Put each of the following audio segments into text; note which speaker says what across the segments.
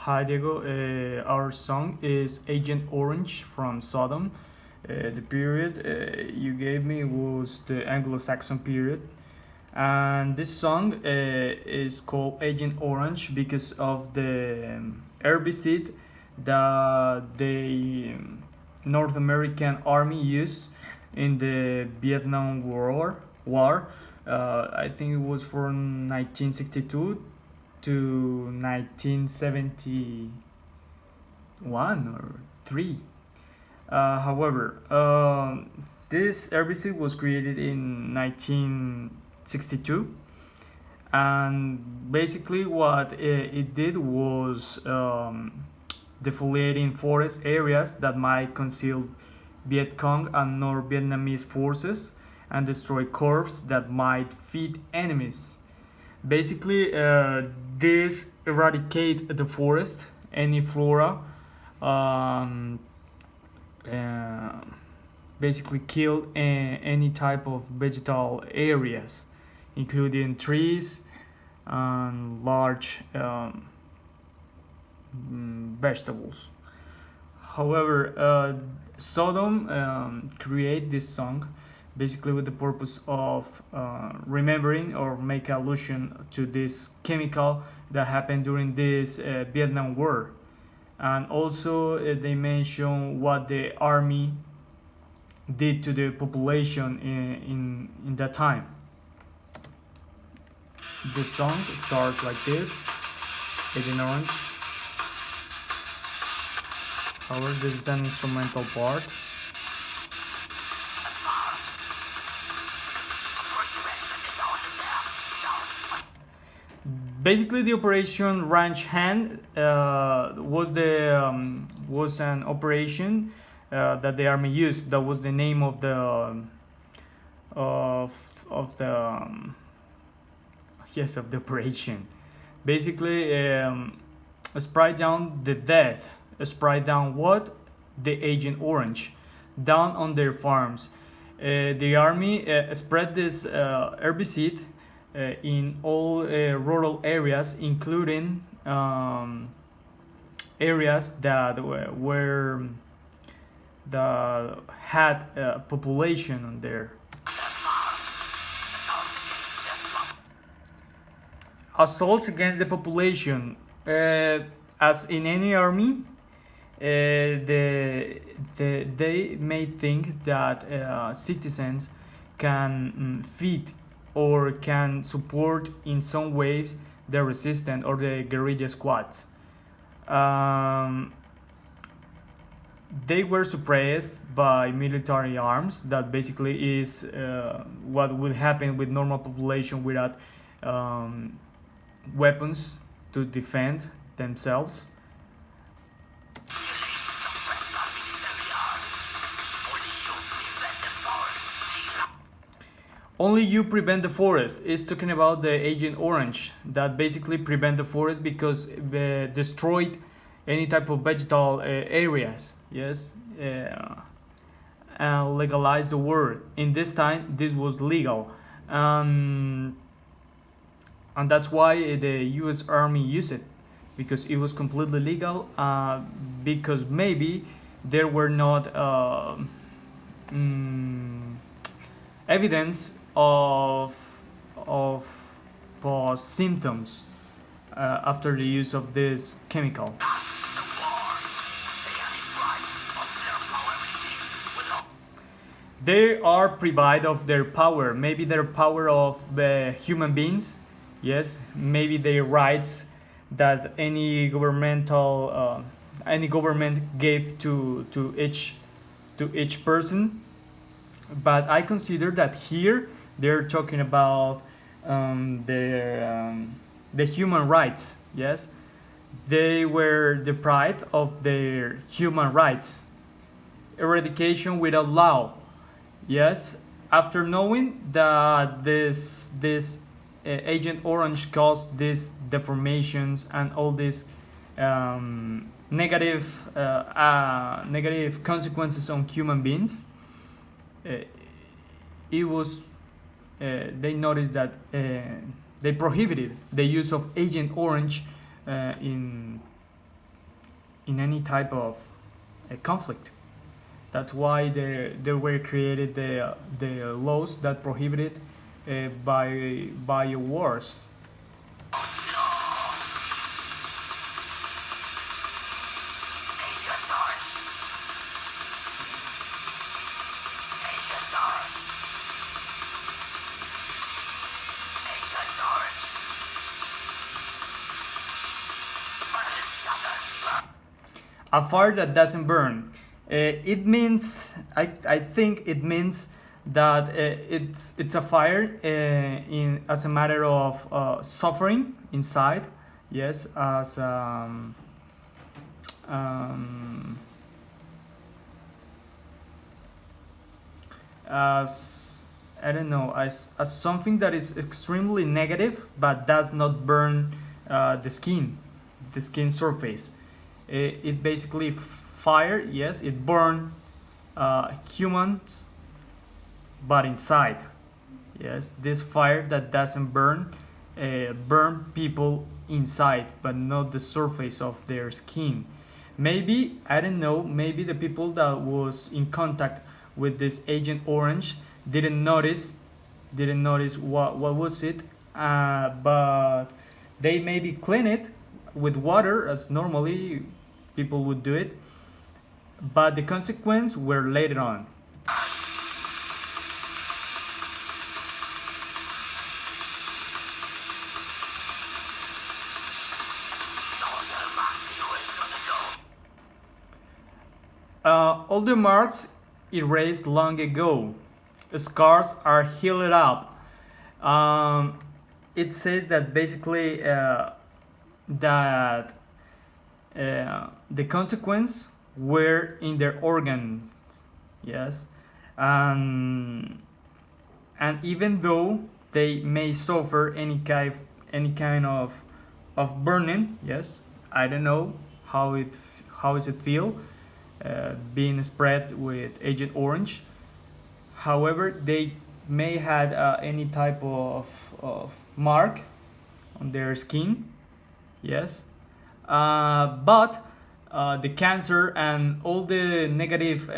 Speaker 1: Hi Diego, our song is Agent Orange from Sodom. The period you gave me was the Anglo-Saxon period, and this song is called Agent Orange because of the herbicide that the North American Army used in the Vietnam War. I think it was from 1962 to 1971 or 3. However, this herbicide was created in 1962, and basically what it did was defoliating forest areas that might conceal Viet Cong and North Vietnamese forces and destroy crops that might feed enemies. Basically, this eradicate the forest, any flora, um, uh, basically kill any type of vegetal areas, including trees and large vegetables. However, Sodom create this song basically with the purpose of remembering or make allusion to this chemical that happened during this Vietnam War. And also they mention what the army did to the population in that time. The song starts like this, Agent Orange. However, this is an instrumental part. Basically, the Operation Ranch Hand was an operation that the army used. That was the name of the of the yes, of the operation. Basically, sprite down the death. Sprite down what? The Agent Orange down on their farms. The army spread this herbicide in all rural areas, including areas that were that had population on there. Assaults against the population, as in any army, they may think that citizens can feed or can support in some ways the resistance or the guerrilla squads. They were suppressed by military arms. That basically is what would happen with normal population without weapons to defend themselves. Only you prevent the forest. It's talking about the Agent Orange that basically prevent the forest because destroyed any type of vegetal areas. Yes, and legalize the word. In this time, this was legal, and that's why the U.S. Army used it because it was completely legal. Because maybe there were not evidence of symptoms after the use of this chemical. They are private of their power, maybe their power of the human beings, yes, maybe their rights that any governmental any government gave to each person. But I consider that here they're talking about the human rights. Yes, they were deprived of their human rights. Eradication without law. Yes, after knowing that this Agent Orange caused these deformations and all these negative consequences on human beings, it was they noticed that they prohibited the use of Agent Orange in in any type of conflict. That's why there were created the laws that prohibited by wars. A fire that doesn't burn. It means I think it means that it's a fire in as a matter of suffering inside. Yes, um, as I don't know, as something that is extremely negative but does not burn the skin surface. It basically fire, yes, it burn humans, but inside. Yes, this fire that doesn't burn people inside, but not the surface of their skin. Maybe I don't know. Maybe the people that was in contact with this Agent Orange didn't notice what was it, but they maybe clean it with water as normally people would do it, but the consequence were later on. All the marks erased long ago. Scars are healed up. Um, it says that basically that the consequence were in their organs. Yes, um, and even though they may suffer any kind of burning, yes, I don't know how is it feel being spread with Agent Orange. However, they may had any type of mark on their skin, yes, but the cancer and all the negative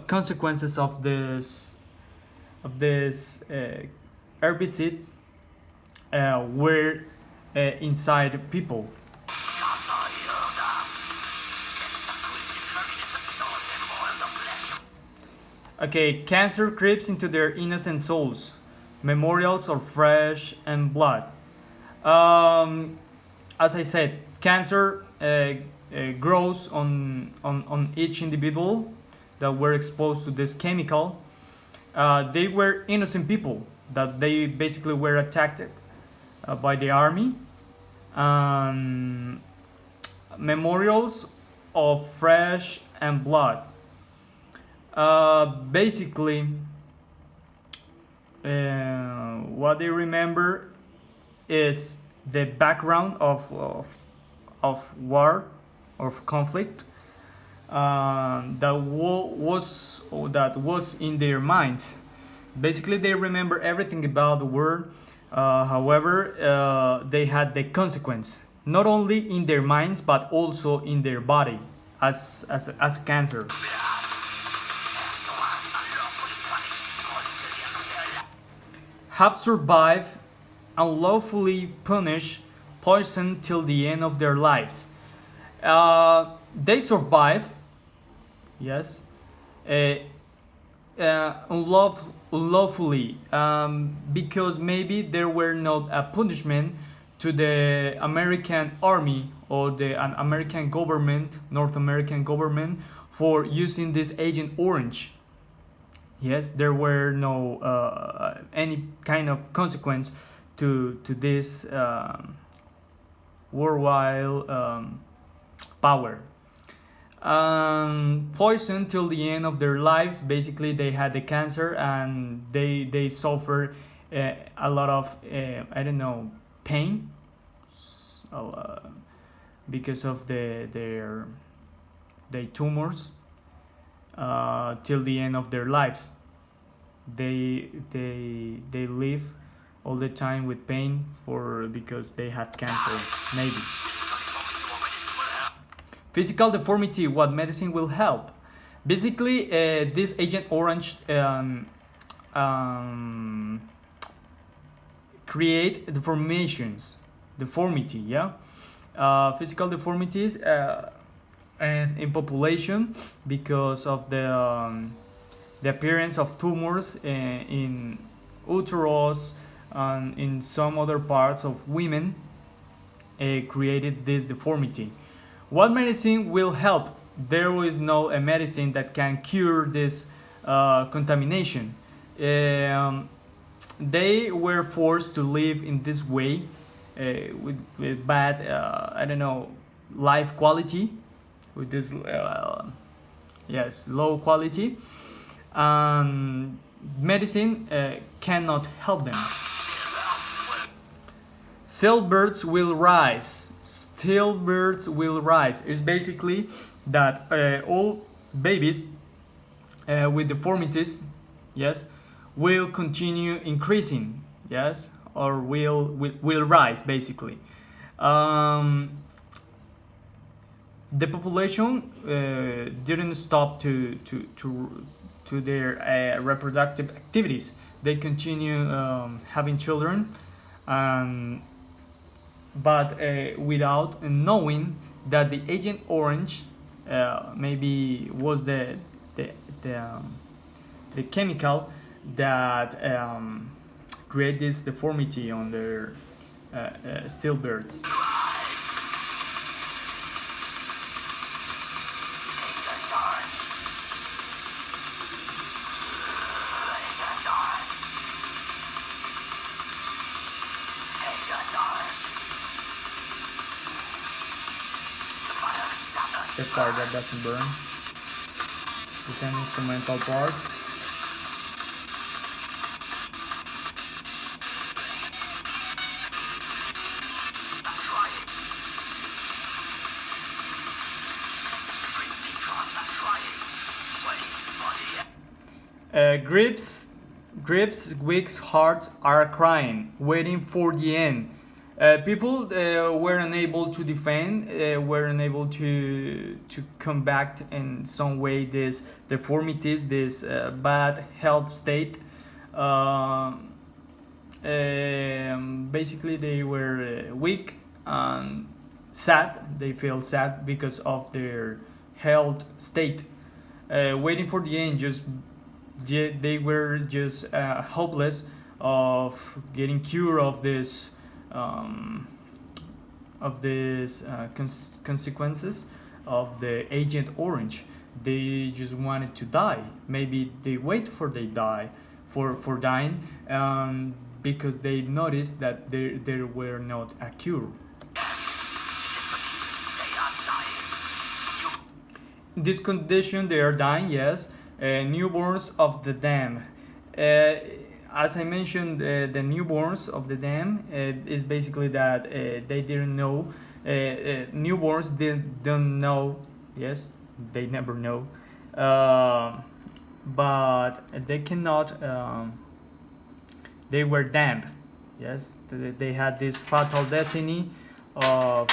Speaker 1: consequences of this herbicide were inside people. Okay, cancer creeps into their innocent souls. Memorials of flesh and blood. As I said, cancer grows on each individual that were exposed to this chemical. They were innocent people that they basically were attacked by the army. Um, Memorials of flesh and blood. Basically, what they remember is the background of war, of conflict, that was in their minds. Basically, they remember everything about the war. However, they had the consequence not only in their minds but also in their body as cancer. Have survived unlawfully punished, poisoned till the end of their lives. They survive, yes, uh, unlawfully, because maybe there were not a punishment to the American army or the an American government, North American government, for using this Agent Orange. Yes, there were no any kind of consequence to this worldwide power. Poisoned till the end of their lives. Basically, they had the cancer and they suffered a lot of I don't know, pain, because of their tumors, till the end of their lives. They live all the time with pain for because they had cancer, maybe. Physical deformity, what medicine will help? Basically, this Agent Orange create deformity, yeah, physical deformities and in population because of the appearance of tumors in uterus and in some other parts of women created this deformity. What medicine will help? There is no a medicine that can cure this contamination. They were forced to live in this way with bad, I don't know, life quality, with this yes, low quality. Medicine cannot help them. Stillbirths will rise. Stillbirths will rise. It's basically that all babies with deformities, yes, will continue increasing, yes, or will rise basically. The population didn't stop to their reproductive activities. They continue having children, but without knowing that the Agent Orange maybe was the chemical that create this deformity on their stillbirths. The part that doesn't burn. It's an instrumental part. Grips, weak hearts are crying, waiting for the end. People were unable to defend, were unable to combat in some way this deformities, this bad health state. Basically, they were weak and sad. They feel sad because of their health state. Waiting for the end, they were just hopeless of getting cure of this consequences of the Agent Orange. They just wanted to die. Maybe they wait for they die for dying because they noticed that there were not a cure. In this condition, they are dying. Yes, newborns of the dam. As I mentioned, the newborns of the dam is basically that they didn't know. Newborns don't know. Yes, they never know. But they cannot. They were damned. Yes, they had this fatal destiny of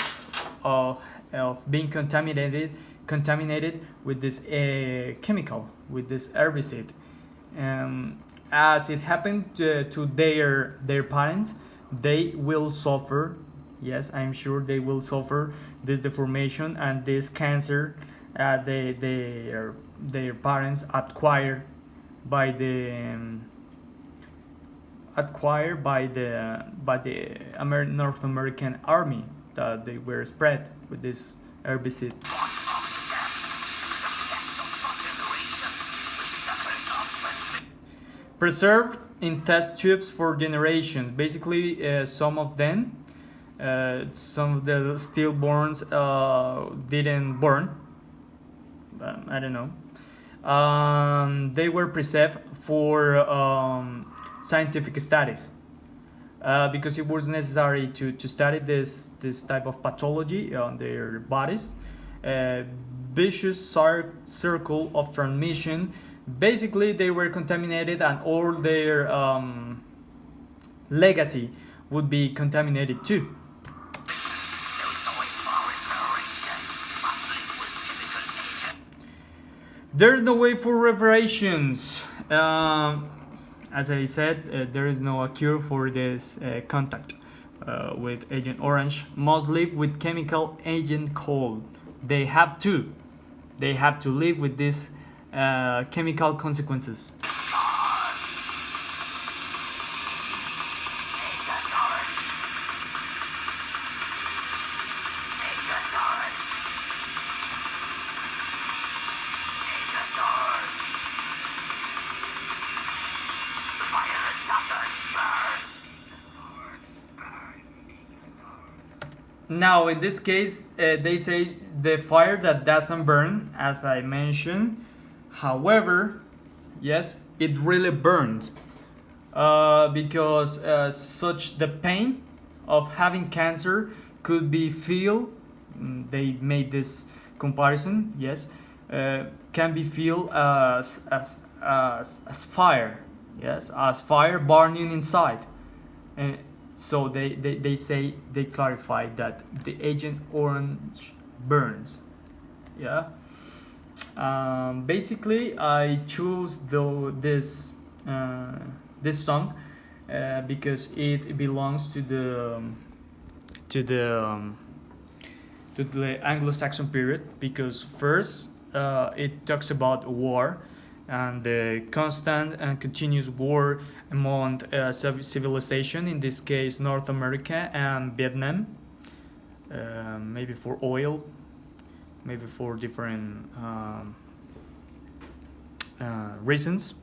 Speaker 1: being contaminated with this chemical, with this herbicide. As it happened to their parents, they will suffer. Yes, I'm sure they will suffer this deformation and this cancer their parents acquired by the North American army, that they were spread with this herbicide. Preserved in test tubes for generations. Basically, some of them, some of the stillborns didn't burn. I don't know. They were preserved for scientific studies because it was necessary to study this type of pathology on their bodies. Vicious circle of transmission. Basically, they were contaminated, and all their legacy would be contaminated too. There's no way for reparations. As I said, there is no cure for this contact with Agent Orange. Must live with chemical Agent Cold. They have to. They have to live with these chemical consequences. Now, in this case, they say the fire that doesn't burn, as I mentioned. However, yes, it really burns because such the pain of having cancer could be feel. They made this comparison. Yes, can be feel as fire. Yes, as fire burning inside. And so they say, they clarify that the Agent Orange burns. Yeah. Basically, I choose this song because it belongs to the Anglo-Saxon period. Because first, it talks about war and the constant and continuous war among civilization, in this case North America and Vietnam, maybe for oil, maybe for different reasons.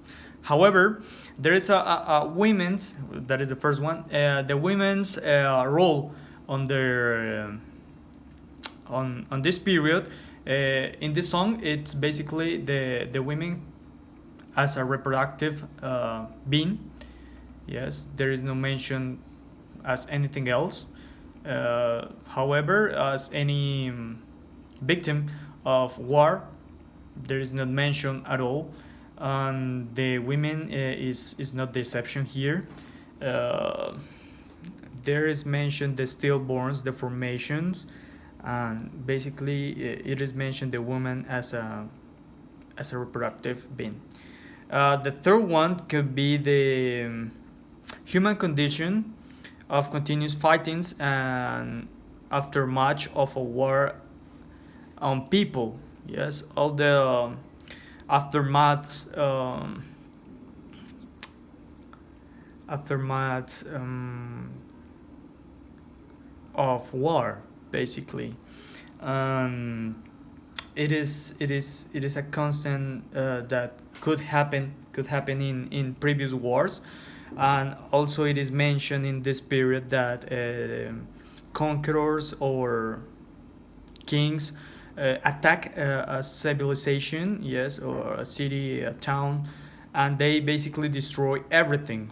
Speaker 1: However, there is a women's, that is the first one, the women's role on their on this period. In this song, it's basically the women as a reproductive being. Yes, there is no mention as anything else. However, as any victim of war, there is not mention at all. And the women is not the exception here. There is mentioned the stillborns, the formations, and basically it is mentioned the woman as a reproductive being. The third one could be the human condition of continuous fightings and aftermath of a war on people. Yes, all the aftermath of war, basically. It is a constant that could happen in previous wars. And also it is mentioned in this period that conquerors or kings attack a civilization, yes, or a city, a town, and they basically destroy everything,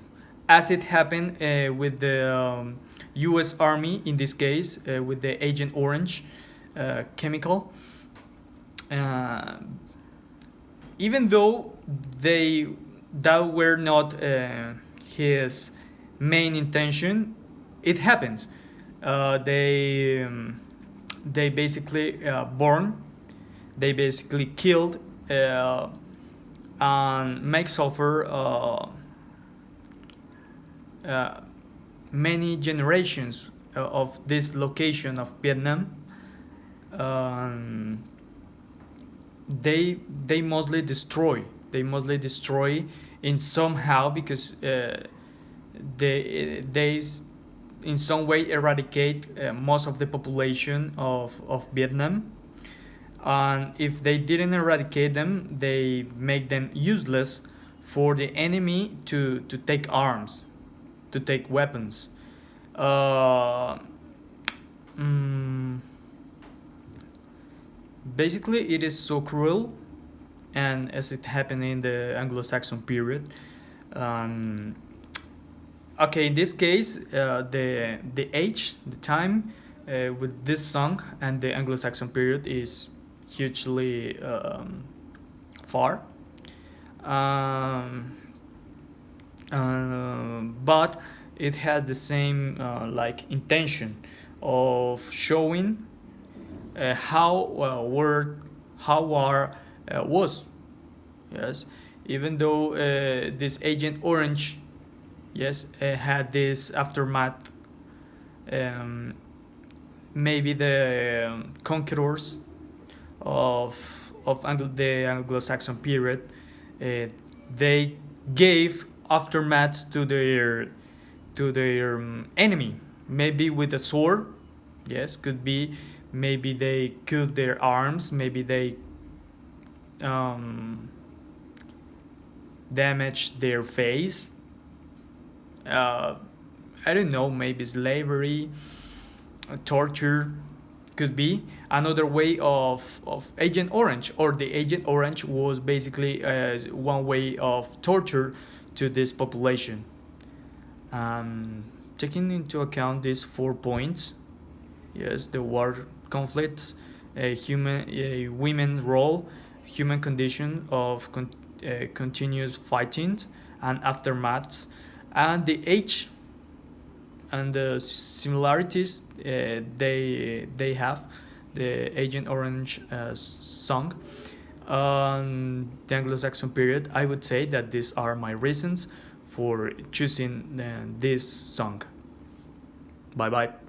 Speaker 1: as it happened with the U.S. Army in this case, with the Agent Orange chemical. Even though that were not his main intention, it happens. They basically they basically killed and make suffer many generations of this location of Vietnam. They mostly destroy in somehow, because they in some way eradicate most of the population of Vietnam. And if they didn't eradicate them, they make them useless for the enemy to take arms, to take weapons. Basically, it is so cruel, and as it happened in the Anglo-Saxon period. Okay, in this case, the age, the time with this song and the Anglo-Saxon period is hugely far. But it has the same like intention of showing how word how war was. Yes, even though this Agent Orange, yes, had this aftermath. Um, Maybe the conquerors of the Anglo-Saxon period, uh, they gave aftermaths to their enemy. Maybe with a sword, yes, could be. Maybe they cut their arms. Maybe they um, damaged their face. Uh, I don't know. Maybe slavery, torture could be another way of Agent Orange, or the Agent Orange was basically one way of torture to this population. Taking into account these 4 points, yes, the war conflicts, women's role, human condition of continuous fighting and aftermaths, and the age and the similarities they have, the Agent Orange song the Anglo-Saxon period, I would say that these are my reasons for choosing this song. Bye bye.